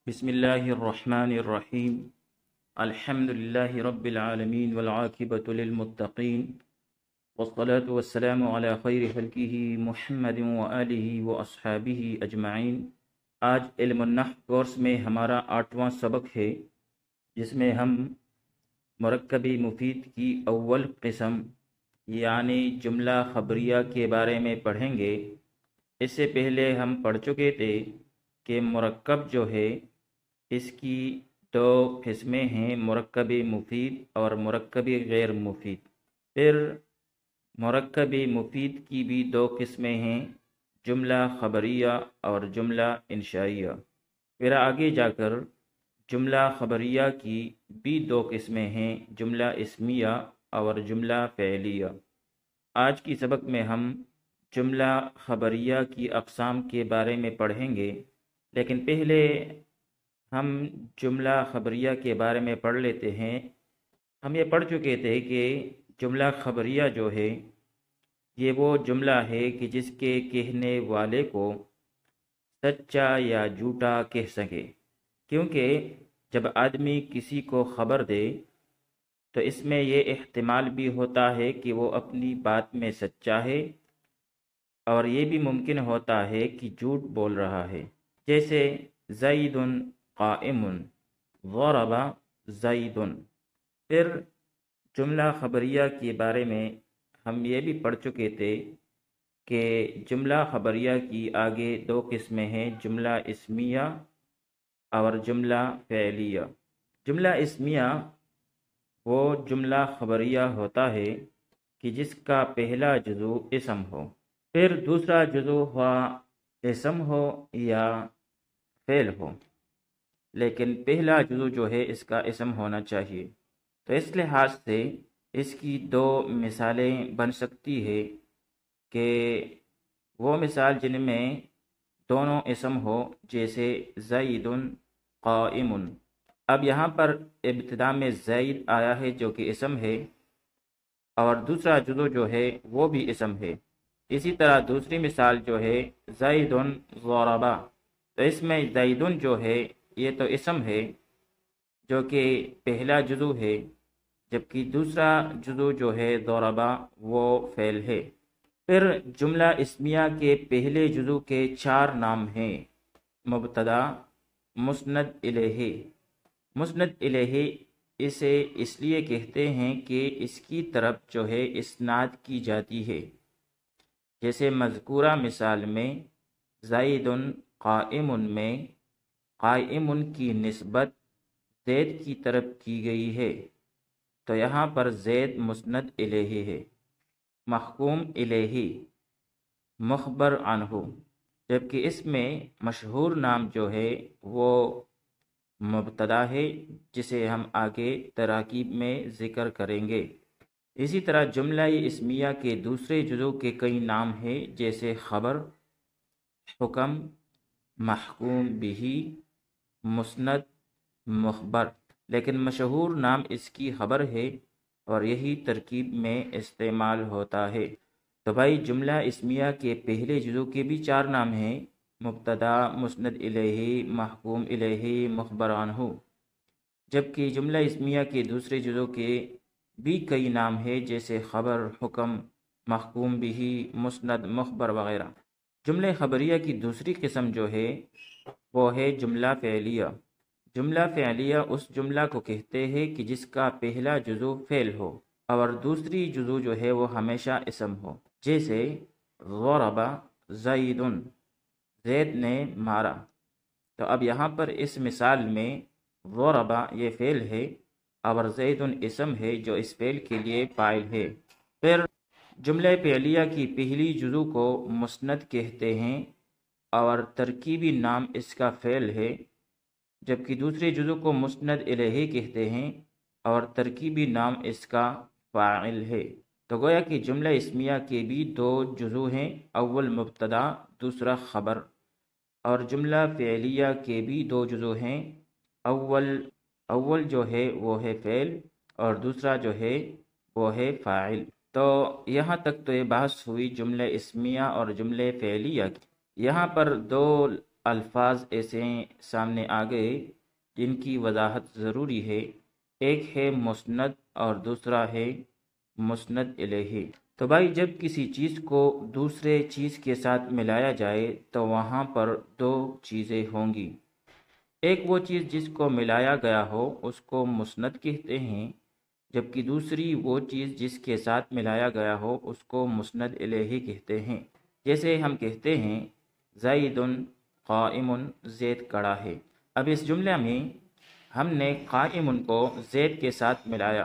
بسم اللہ الرحمن الرحیم الحمد للہ رب العالمین والعاقبۃ للمتقین والصلاة والسلام علی خیر خلقہ محمد وآلہ واصحابہ اجمعین۔ آج علم النحو کورس میں ہمارا 8واں سبق ہے، جس میں ہم مرکب مفید کی اول قسم یعنی جملہ خبریہ کے بارے میں پڑھیں گے۔ اس سے پہلے ہم پڑھ چکے تھے کہ مرکب جو ہے اس کی دو قسمیں ہیں، مرکب مفید اور مرکب غیر مفید۔ پھر مرکب مفید کی بھی دو قسمیں ہیں، جملہ خبریہ اور جملہ انشائیہ۔ پھر آگے جا کر جملہ خبریہ کی بھی دو قسمیں ہیں، جملہ اسمیہ اور جملہ فعلیہ۔ آج کی سبق میں ہم جملہ خبریہ کی اقسام کے بارے میں پڑھیں گے، لیکن پہلے ہم جملہ خبریہ کے بارے میں پڑھ لیتے ہیں۔ ہم یہ پڑھ چکے تھے کہ جملہ خبریہ جو ہے یہ وہ جملہ ہے کہ جس کے کہنے والے کو سچا یا جھوٹا کہہ سکے، کیونکہ جب آدمی کسی کو خبر دے تو اس میں یہ احتمال بھی ہوتا ہے کہ وہ اپنی بات میں سچا ہے، اور یہ بھی ممکن ہوتا ہے کہ جھوٹ بول رہا ہے۔ جیسے زید قائم، ضرب زید۔ پھر جملہ خبریہ کے بارے میں ہم یہ بھی پڑھ چکے تھے کہ جملہ خبریہ کی آگے دو قسمیں ہیں، جملہ اسمیہ اور جملہ فعلیہ۔ جملہ اسمیہ وہ جملہ خبریہ ہوتا ہے کہ جس کا پہلا جزو اسم ہو، پھر دوسرا جزو ہوا اسم ہو یا فعل ہو، لیکن پہلا جزو جو ہے اس کا اسم ہونا چاہیے۔ تو اس لحاظ سے اس کی دو مثالیں بن سکتی ہے کہ وہ مثال جن میں دونوں اسم ہو، جیسے زید قائم۔ اب یہاں پر ابتدا میں زید آیا ہے جو کہ اسم ہے، اور دوسرا جزو جو ہے وہ بھی اسم ہے۔ اسی طرح دوسری مثال جو ہے زید ضرب، تو اس میں زیدن جو ہے یہ تو اسم ہے جو کہ پہلا جزو ہے، جبکہ دوسرا جزو جو ہے ضربہ وہ فعل ہے۔ پھر جملہ اسمیہ کے پہلے جزو کے 4 نام ہیں، مبتدا، مسند الیہ۔ مسند الیہ اسے اس لیے کہتے ہیں کہ اس کی طرف جو ہے اسناد کی جاتی ہے، جیسے مذکورہ مثال میں زید قائم میں قائم کی نسبت زید کی طرف کی گئی ہے، تو یہاں پر زید مسند الیہ ہے۔ محکوم الیہ مخبر عنہ، جبکہ اس میں مشہور نام جو ہے وہ مبتدا ہے، جسے ہم آگے تراکیب میں ذکر کریں گے۔ اسی طرح جملہ اسمیہ کے دوسرے جزو کے کئی نام ہیں، جیسے خبر، حکم، محکوم بہ، مسند، مخبر، لیکن مشہور نام اس کی خبر ہے اور یہی ترکیب میں استعمال ہوتا ہے۔ تو بھائی جملہ اسمیہ کے پہلے جزو کے بھی 4 نام ہیں، مبتدا، مسند الیہ، محکوم الیہ، مخبر عنہ، جبکہ جملہ اسمیہ کے دوسرے جزو کے بھی کئی نام ہیں، جیسے خبر، حکم، محکوم بہ، مسند، مخبر وغیرہ۔ جملہ خبریہ کی دوسری قسم جو ہے وہ ہے جملہ فعلیہ۔ جملہ فعلیہ اس جملہ کو کہتے ہیں کہ جس کا پہلا جزو فعل ہو اور دوسری جزو جو ہے وہ ہمیشہ اسم ہو، جیسے ضرب زید، زید نے مارا۔ تو اب یہاں پر اس مثال میں ضرب یہ فعل ہے اور زید اسم ہے جو اس فعل کے لیے فاعل ہے۔ پھر جملہ فعلیہ کی پہلی جزو کو مسند کہتے ہیں اور ترکیبی نام اس کا فعل ہے، جبکہ دوسرے جزو کو مسند الیہ کہتے ہیں اور ترکیبی نام اس کا فاعل ہے۔ تو گویا کہ جملہ اسمیہ کے بھی 2 جزو ہیں، اول مبتدا، دوسرا خبر، اور جملہ فعلیہ کے بھی 2 جزو ہیں، اول جو ہے وہ ہے فعل اور دوسرا جو ہے وہ ہے فاعل۔ تو یہاں تک تو یہ بحث ہوئی جملہ اسمیہ اور جملہ فعلیہ کی۔ یہاں پر 2 الفاظ ایسے سامنے آ گئے جن کی وضاحت ضروری ہے۔ ایک ہے مسند اور دوسرا ہے مسند الیہ۔ تو بھائی جب کسی چیز کو دوسرے چیز کے ساتھ ملایا جائے تو وہاں پر دو چیزیں ہوں گی۔ ایک وہ چیز جس کو ملایا گیا ہو اس کو مسند کہتے ہیں، جبکہ دوسری وہ چیز جس کے ساتھ ملایا گیا ہو اس کو مسند الیہ کہتے ہیں۔ جیسے ہم کہتے ہیں زید قائم، زید کھڑا ہے۔ اب اس جملے میں ہم نے قائم کو زید کے ساتھ ملایا،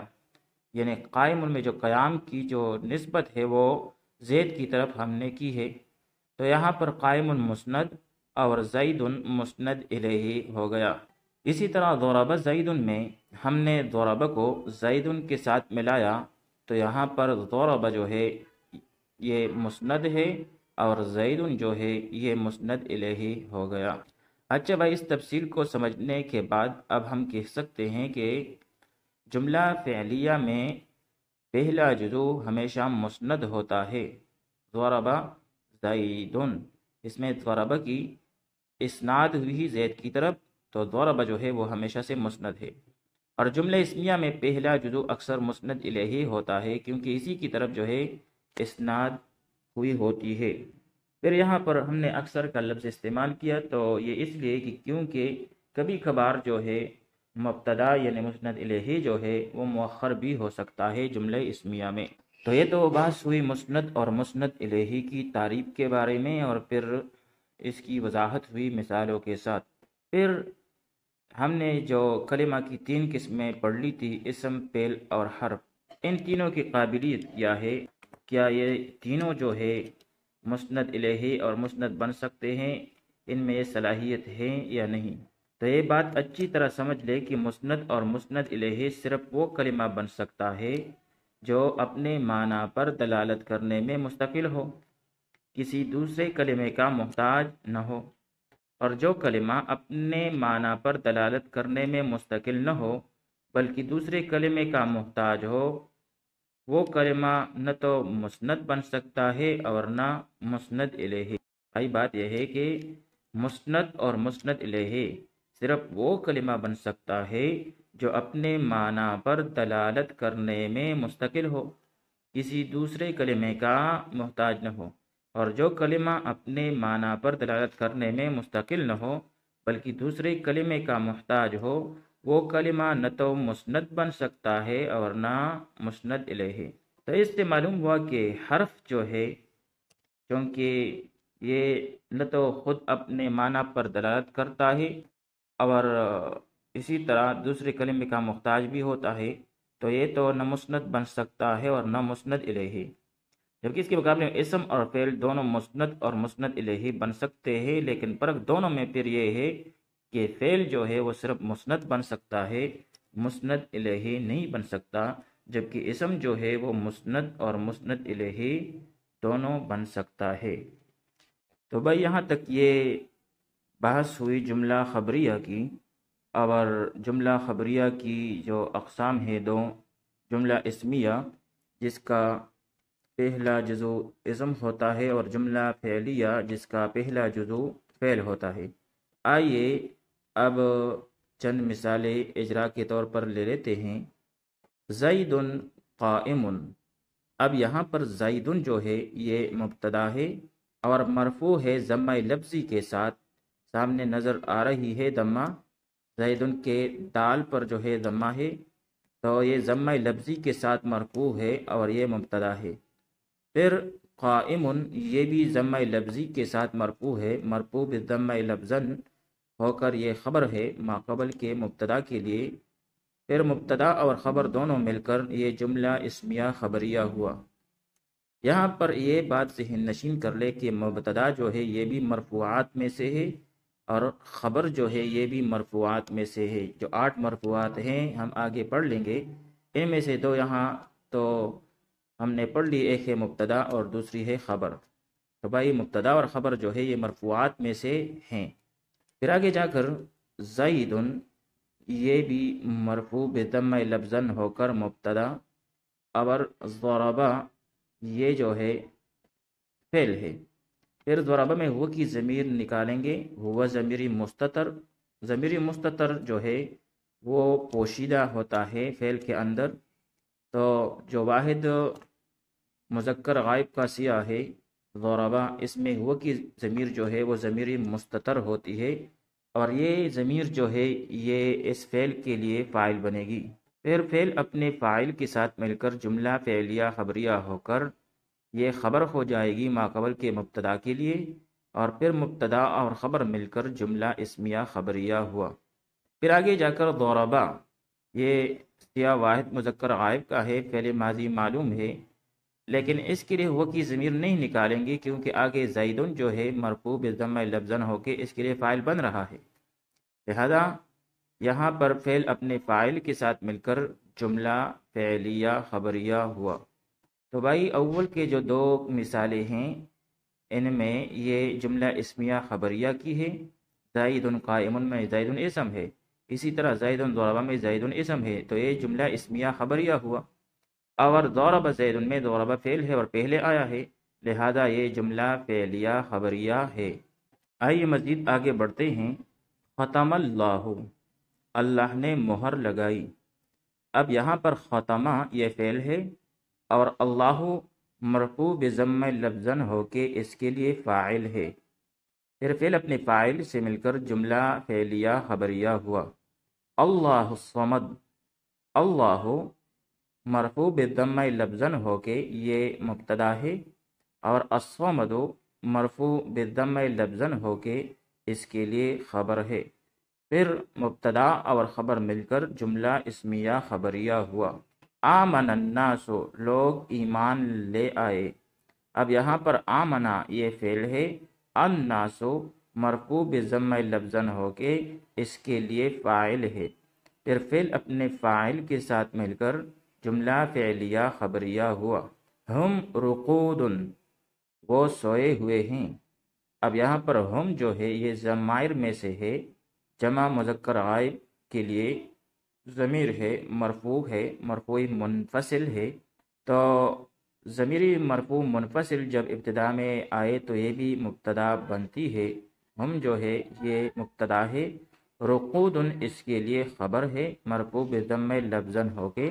یعنی قائم میں جو قیام کی جو نسبت ہے وہ زید کی طرف ہم نے کی ہے، تو یہاں پر قائم مسند اور زید مسند الیہ ہو گیا۔ اسی طرح ضرب زید میں ہم نے ضرب کو زید کے ساتھ ملایا، تو یہاں پر ضرب جو ہے یہ مسند ہے اور زید جو ہے یہ مسند الیہ ہو گیا۔ اچھا بھائی، اس تفصیل کو سمجھنے کے بعد اب ہم کہہ سکتے ہیں کہ جملہ فعلیہ میں پہلا جزو ہمیشہ مسند ہوتا ہے۔ ضرب زید، اس میں ضرب کی اسناد ہوئی زید کی طرف، تو ضرب جو ہے وہ ہمیشہ سے مسند ہے۔ اور جملہ اسمیہ میں پہلا جزو اکثر مسند الیہ ہوتا ہے کیونکہ اسی کی طرف جو ہے اسناد ہوئی ہوتی ہے۔ پھر یہاں پر ہم نے اکثر کا لفظ استعمال کیا، تو یہ اس لیے کہ کیونکہ کبھی کبھار جو ہے مبتدا یعنی مسند الیہ جو ہے وہ مؤخر بھی ہو سکتا ہے جملہ اسمیہ میں۔ تو یہ تو بحث ہوئی مسند اور مسند الیہ کی تعریف کے بارے میں، اور پھر اس کی وضاحت ہوئی مثالوں کے ساتھ۔ پھر ہم نے جو کلمہ کی تین قسمیں پڑھ لی تھی، اسم، فعل اور حرف، ان تینوں کی قابلیت کیا ہے؟ کیا یہ تینوں جو ہے مسند الیہ اور مسند بن سکتے ہیں؟ ان میں یہ صلاحیت ہے یا نہیں؟ تو یہ بات اچھی طرح سمجھ لے کہ مسند اور مسند الیہ صرف وہ کلمہ بن سکتا ہے جو اپنے معنی پر دلالت کرنے میں مستقل ہو، کسی دوسرے کلمے کا محتاج نہ ہو۔ اور جو کلمہ اپنے معنی پر دلالت کرنے میں مستقل نہ ہو بلکہ دوسرے کلمے کا محتاج ہو، وہ کلمہ نہ تو مسند بن سکتا ہے اور نہ مسند الیہ۔ بھائی بات یہ ہے کہ مسند اور مسند الیہ صرف وہ کلمہ بن سکتا ہے جو اپنے معنی پر دلالت کرنے میں مستقل ہو، کسی دوسرے کلمے کا محتاج نہ ہو۔ اور جو کلمہ اپنے معنی پر دلالت کرنے میں مستقل نہ ہو بلکہ دوسرے کلمے کا محتاج ہو، وہ کلمہ نہ تو مسند بن سکتا ہے اور نہ مسند الیہ۔ تو اس سے معلوم ہوا کہ حرف جو ہے، چونکہ یہ نہ تو خود اپنے معنی پر دلالت کرتا ہے اور اسی طرح دوسرے کلمے کا محتاج بھی ہوتا ہے، تو یہ تو نہ مسند بن سکتا ہے اور نہ مسند الیہ۔ جبکہ اس کے مقابلے میں اسم اور فعل دونوں مسند اور مسند الیہ بن سکتے ہیں، لیکن فرق دونوں میں پھر یہ ہے کہ فعل جو ہے وہ صرف مسند بن سکتا ہے، مسند الیہ نہیں بن سکتا، جبکہ اسم جو ہے وہ مسند اور مسند الیہ دونوں بن سکتا ہے۔ تو بھائی یہاں تک یہ بحث ہوئی جملہ خبریہ کی، اور جملہ خبریہ کی جو اقسام ہے دو، جملہ اسمیہ جس کا پہلا جزو اسم ہوتا ہے اور جملہ فعلیہ جس کا پہلا جزو فعل ہوتا ہے۔ آئیے اب چند مثالیں اجرا کے طور پر لے لیتے ہیں۔ زید قائم، اب یہاں پر زید جو ہے یہ مبتدا ہے اور مرفوع ہے ضمہ لفظی کے ساتھ، سامنے نظر آ رہی ہے ضمہ، زید کے دال پر جو ہے ضمہ ہے، تو یہ ضمہ لفظی کے ساتھ مرفوع ہے اور یہ مبتدا ہے۔ پھر قائم یہ بھی ضمہ لفظی کے ساتھ مرفوع ہے، مرفوع بالضمہ لفظاً ہو کر یہ خبر ہے ما قبل کے مبتدا کے لیے۔ پھر مبتدا اور خبر دونوں مل کر یہ جملہ اسمیہ خبریہ ہوا۔ یہاں پر یہ بات ذہن نشین کر لے کہ مبتدا جو ہے یہ بھی مرفوعات میں سے ہے اور خبر جو ہے یہ بھی مرفوعات میں سے ہے۔ جو 8 مرفوعات ہیں ہم آگے پڑھ لیں گے، ان میں سے 2 یہاں تو ہم نے پڑھ لی، ایک ہے مبتدا اور دوسری ہے خبر۔ تو بھائی مبتدا اور خبر جو ہے یہ مرفوعات میں سے ہیں۔ پھر آگے جا کر زید یہ بھی مرفوع بضمہ لفظاً ہو کر مبتدا، اور ضربہ یہ جو ہے فعل ہے۔ پھر ضربہ میں ہوا کی ضمیر نکالیں گے، ہوا ضمیر مستتر، ضمیر مستتر جو ہے وہ پوشیدہ ہوتا ہے فعل کے اندر، تو جو واحد مذکر غائب کا سیغہ ہے ضربہ، اس میں ہوا کی ضمیر جو ہے وہ ضمیر مستتر ہوتی ہے، اور یہ ضمیر جو ہے یہ اس فعل کے لیے فاعل بنے گی۔ پھر فعل اپنے فاعل کے ساتھ مل کر جملہ فعلیہ خبریہ ہو کر یہ خبر ہو جائے گی ما قبل کے مبتدا کے لیے، اور پھر مبتدا اور خبر مل کر جملہ اسمیہ خبریہ ہوا۔ پھر آگے جا کر ضربہ، یہ سیغہ واحد مذکر غائب کا ہے، فعل ماضی معلوم ہے، لیکن اس کے لیے ہوا کی ضمیر نہیں نکالیں گے کیونکہ آگے زیدن جو ہے مرفوع بالضمہ لفظاً ہو کے اس کے لیے فاعل بن رہا ہے، لہذا یہاں پر فعل اپنے فاعل کے ساتھ مل کر جملہ فعلیہ خبریہ ہوا۔ تو بھائی اول کے جو دو مثالیں ہیں ان میں یہ جملہ اسمیہ خبریہ کی ہے، زید قائم میں زید اسم ہے، اسی طرح زید ضربہ میں زید اسم ہے، تو یہ جملہ اسمیہ خبریہ ہوا، اور ضرب زید میں ضرب فعل ہے اور پہلے آیا ہے، لہذا یہ جملہ فعلیہ خبریہ ہے۔ آئیے مزید آگے بڑھتے ہیں۔ ختم اللہ، اللہ نے مہر لگائی۔ اب یہاں پر ختمہ یہ فعل ہے اور اللہ مرفوع بضم لفظاً ہو کے اس کے لیے فاعل ہے، پھر فعل اپنے فاعل سے مل کر جملہ فعلیہ خبریہ ہوا۔ اللہ الصمد، اللہ مرفوع بالضم لفظاً ہو کے یہ مبتدا ہے، اور الصمد مرفوع بالضم لفظاً ہو کے اس کے لیے خبر ہے، پھر مبتدا اور خبر مل کر جملہ اسمیہ خبریہ ہوا۔ آمن الناس، لوگ ایمان لے آئے۔ اب یہاں پر آمنا یہ فعل ہے، الناس مرفوع بضم لفظاً ہو کے اس کے لیے فاعل ہے، پھر فعل اپنے فاعل کے ساتھ مل کر جملہ فعلیہ خبریہ ہوا۔ ہم رقود، وہ سوئے ہوئے ہیں۔ اب یہاں پر ہم جو ہے یہ ضمائر میں سے ہے، جمع مذکر غائب کے لیے ضمیر ہے، مرفوع ہے، مرفوع منفصل ہے، تو ضمیری مرفوع منفصل جب ابتدا میں آئے تو یہ بھی مبتدا بنتی ہے، ہم جو ہے یہ مبتدا ہے، رقود اس کے لیے خبر ہے، مرفوع بضم لفظاً ہو کے۔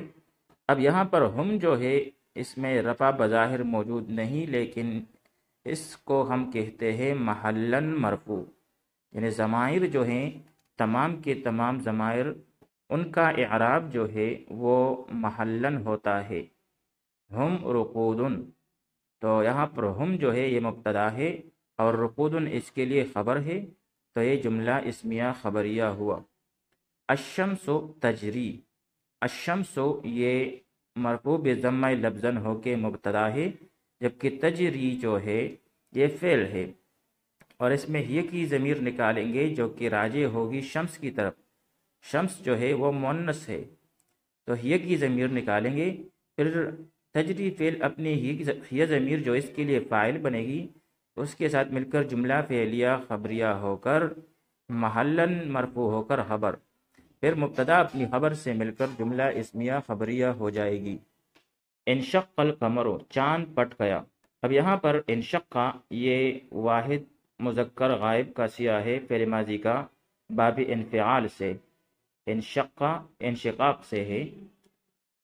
اب یہاں پر ہم جو ہے اس میں رفع بظاہر موجود نہیں، لیکن اس کو ہم کہتے ہیں محلاً مرفوع، یعنی ضمائر جو ہیں تمام کے تمام ضمائر ان کا اعراب جو ہے وہ محلاً ہوتا ہے، ہم رقودن، تو یہاں پر ہم جو ہے یہ مبتدا ہے اور رقودن اس کے لیے خبر ہے، تو یہ جملہ اسمیہ خبریہ ہوا۔ الشمس تجری، الشمس یہ مرفوع بضم لفظاً ہو کے مبتدا ہے، جبکہ تجری جو ہے یہ فعل ہے، اور اس میں یہ کی ضمیر نکالیں گے جو کہ راجع ہوگی شمس کی طرف، شمس جو ہے وہ مؤنث ہے، تو یہ کی ضمیر نکالیں گے، پھر تجری فعل اپنی یہ ضمیر جو اس کے لیے فاعل بنے گی اس کے ساتھ مل کر جملہ فعلیہ خبریہ ہو کر محلاً مرفوع ہو کر خبر، پھر مبتدا اپنی خبر سے مل کر جملہ اسمیہ خبریہ ہو جائے گی۔ انشق القمر، چاند پٹ گیا۔ اب یہاں پر انشقہ یہ واحد مذکر غائب کا سیغہ ہے، فعل ماضی کا باب انفعال سے، انشقہ انشقاق سے ہے،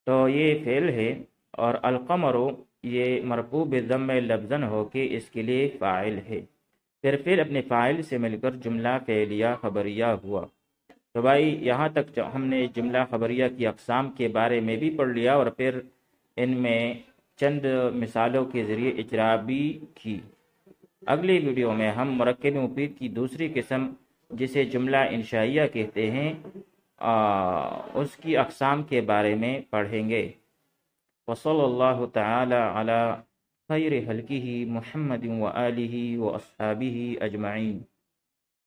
تو یہ فعل ہے، اور القمر یہ مرفوع بضم لفظاً ہو کے اس کے لیے فاعل ہے، پھر فعل اپنے فاعل سے مل کر جملہ فعلیہ خبریہ ہوا۔ تو بھائی یہاں تک ہم نے جملہ خبریہ کی اقسام کے بارے میں بھی پڑھ لیا، اور پھر ان میں چند مثالوں کے ذریعے اجرا بھی کی۔ اگلی ویڈیو میں ہم مرکب مفید کی دوسری قسم جسے جملہ انشائیہ کہتے ہیں اس کی اقسام کے بارے میں پڑھیں گے۔ وصلی اللہ تعالی علی خیر خلقہ محمد و آلہ و اصحابہ اجمعین۔